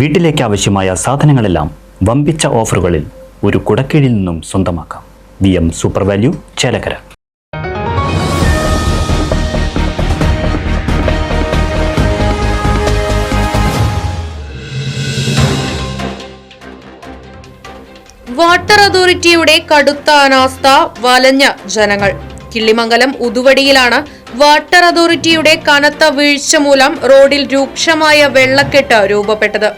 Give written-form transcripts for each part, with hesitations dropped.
വീട്ടിലേക്ക് ആവശ്യമായ സാധനങ്ങളെല്ലാം വമ്പിച്ച ഓഫറുകളിൽ ഒരു കുടക്കീഴിൽ നിന്നും സ്വന്തമാക്കാം. VM super value, Chelakkara. Water അതോറിറ്റിയുടെ കടുത്ത അനാസ്ഥ വലഞ്ഞ ജനങ്ങൾ. കിള്ളിമംഗലം ഉതുവടിയിലാണ് വാട്ടർ അതോറിറ്റിയുടെ കനത്ത വീഴ്ച മൂലം റോഡിൽ രൂക്ഷമായ വെള്ളക്കെട്ട് രൂപപ്പെട്ടത്.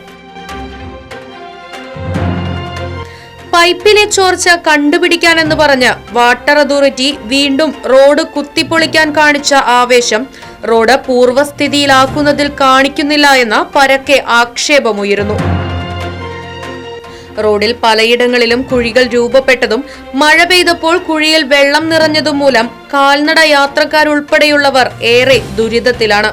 പൈപ്പിലെ ചോർച്ച കണ്ടുപിടിക്കാനെന്ന് പറഞ്ഞ് വാട്ടർ അതോറിറ്റി വീണ്ടും റോഡ് കുത്തിപ്പൊളിക്കാൻ കാണിച്ച ആവേശം റോഡ് പൂർവ്വസ്ഥിതിയിലാക്കുന്നതിൽ കാണിക്കുന്നില്ല എന്ന് പരക്കെ ആക്ഷേപമുയരുന്നു. റോഡിൽ പലയിടങ്ങളിലും കുഴികൾ രൂപപ്പെട്ടതും മഴ പെയ്തപ്പോൾ കുഴിയിൽ വെള്ളം നിറഞ്ഞതും മൂലം കാൽനട യാത്രക്കാരുൾപ്പെടെയുള്ളവർ ഏറെ ദുരിതത്തിലാണ്.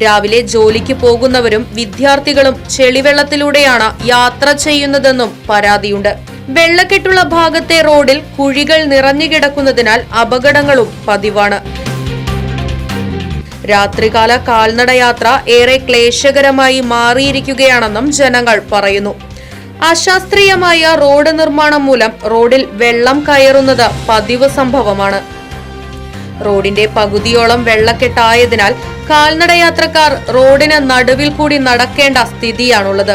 രാവിലെ ജോലിക്ക് പോകുന്നവരും വിദ്യാർത്ഥികളും ചെളിവെള്ളത്തിലൂടെയാണ് യാത്ര ചെയ്യുന്നതെന്നും പരാതിയുണ്ട്. വെള്ളക്കെട്ടുള്ള ഭാഗത്തെ റോഡിൽ കുഴികൾ നിറഞ്ഞുകിടക്കുന്നതിനാൽ അപകടങ്ങളും പതിവാണ്. രാത്രികാല കാൽനടയാത്ര ഏറെ ക്ലേശകരമായി മാറിയിരിക്കുകയാണെന്നും ജനങ്ങൾ പറയുന്നു. അശാസ്ത്രീയമായ റോഡ് നിർമ്മാണം മൂലം റോഡിൽ വെള്ളം കയറുന്നത് പതിവ് സംഭവമാണ്. റോഡിന്റെ പകുതിയോളം വെള്ളക്കെട്ടായതിനാൽ കാൽനടയാത്രക്കാർ റോഡിന് നടുവിൽ കൂടി നടക്കേണ്ട സ്ഥിതിയാണുള്ളത്.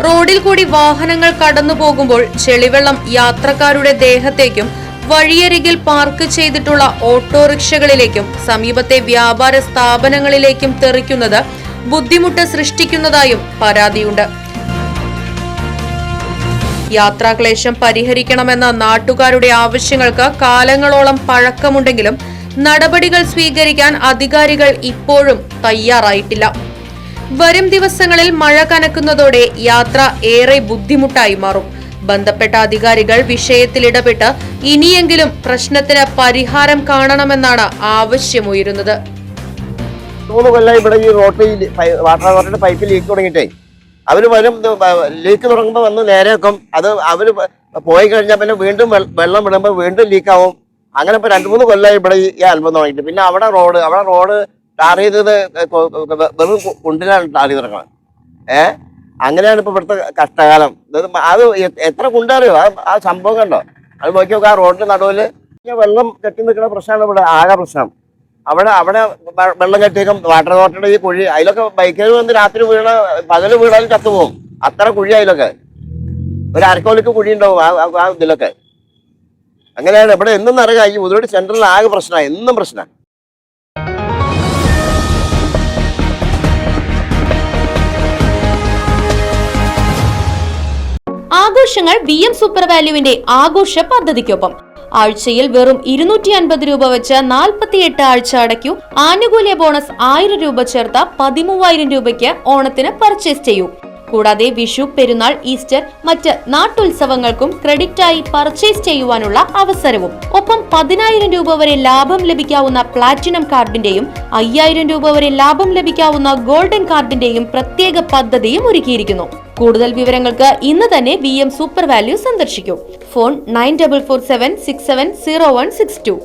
റോഡിൽ കൂടി വാഹനങ്ങൾ കടന്നു പോകുമ്പോൾ ചെളിവെള്ളം യാത്രക്കാരുടെ ദേഹത്തേക്കും വഴിയരികിൽ പാർക്ക് ചെയ്തിട്ടുള്ള ഓട്ടോറിക്ഷകളിലേക്കും സമീപത്തെ വ്യാപാര സ്ഥാപനങ്ങളിലേക്കും തെറിക്കുന്നത് ബുദ്ധിമുട്ട് സൃഷ്ടിക്കുന്നതായും പരാതിയുണ്ട്. യാത്രാക്ലേശം പരിഹരിക്കണമെന്ന നാട്ടുകാരുടെ ആവശ്യങ്ങൾക്ക് കാലങ്ങളോളം പഴക്കമുണ്ടെങ്കിലും നടപടികൾ സ്വീകരിക്കാൻ അധികാരികൾ ഇപ്പോഴും തയ്യാറായിട്ടില്ല. വരും ദിവസങ്ങളിൽ മഴ കനക്കുന്നതോടെ യാത്ര ഏറെ ബുദ്ധിമുട്ടായി മാറും. ബന്ധപ്പെട്ട അധികാരികൾ വിഷയത്തിൽ ഇടപെട്ട് ഇനിയെങ്കിലും പ്രശ്നത്തിന് പരിഹാരം കാണണമെന്നാണ് ആവശ്യമുയരുന്നത്. 3 കൊല്ലം ഇവിടെ ഈ റോട്ടിൽ വാട്ടർ അതോറിറ്റിയുടെ പൈപ്പ് ലീക്ക് തുടങ്ങിയിട്ടേ അവര് വരും. ലീക്ക് തുടങ്ങുമ്പോൾ വന്ന് നേരെയാക്കും. അത് അവര് പോയി കഴിഞ്ഞാൽ പിന്നെ വീണ്ടും വെള്ളം വിടുമ്പോൾ വീണ്ടും ലീക്കാവും. അങ്ങനെ ഇപ്പൊ 2-3 കൊല്ലം ഇവിടെ ഈ അത്ഭുതം തുടങ്ങിയിട്ട്. പിന്നെ അവിടെ റോഡ് ടാർ ചെയ്തത് വെറും കുണ്ടിലാണ് ടാർ ചെയ്ത് തുടങ്ങുന്നത്. അങ്ങനെയാണ് ഇപ്പൊ ഇവിടുത്തെ കഷ്ടകാലം. അത് എത്ര കുണ്ടറിയോ ആ സംഭവം കണ്ടോ? അത് നോക്കി നോക്കുക. ആ റോഡിന്റെ നടുവില് വെള്ളം കെട്ടി നിൽക്കുന്ന പ്രശ്നമാണ് ഇവിടെ ആകെ പ്രശ്നം. അവിടെ വെള്ളം കെട്ടിയേക്കും. വാട്ടർ അതോറിറ്റിയുടെ ഈ കുഴി, അതിലൊക്കെ ബൈക്കുകൾ വന്ന് രാത്രി പകല് വീണാലും ചത്തുപോകും. അത്ര കുഴി അതിലൊക്കെ ഒരു അരക്കോലിക്ക് കുഴി ഉണ്ടാവും ആ ഇതിലൊക്കെ. അങ്ങനെയാണ് ഇവിടെ എന്നും അറിയാം. ഈ ഉദുവടി സെന്ററിൽ ആകെ പ്രശ്നമാണ്, എന്നും പ്രശ്നം. ആഘോഷങ്ങൾ VM സൂപ്പർ വാല്യൂവിന്റെ ആഘോഷ പദ്ധതിക്കൊപ്പം ആഴ്ചയിൽ വെറും 250 രൂപ വെച്ച് 48 ആഴ്ച അടയ്ക്കൂ. ആനുകൂല്യ ബോണസ് 1000 രൂപ ചേർത്ത 13000 രൂപയ്ക്ക് ഓണത്തിന് പർച്ചേസ് ചെയ്യൂ. കൂടാതെ വിഷു, പെരുന്നാൾ, ഈസ്റ്റർ, മറ്റ് നാട്ടുത്സവങ്ങൾക്കും ക്രെഡിറ്റായി പർച്ചേസ് ചെയ്യുവാനുള്ള അവസരവും. ഒപ്പം 10000 രൂപ വരെ ലാഭം ലഭിക്കാവുന്ന പ്ലാറ്റിനം കാർഡിന്റെയും 5000 രൂപ വരെ ലാഭം ലഭിക്കാവുന്ന ഗോൾഡൻ കാർഡിന്റെയും പ്രത്യേക പദ്ധതിയും ഒരുക്കിയിരിക്കുന്നു. കൂടുതൽ വിവരങ്ങൾക്ക് ഇന്ന് തന്നെ VM സൂപ്പർ വാല്യൂ സന്ദർശിക്കൂ. ഫോൺ 9447670162.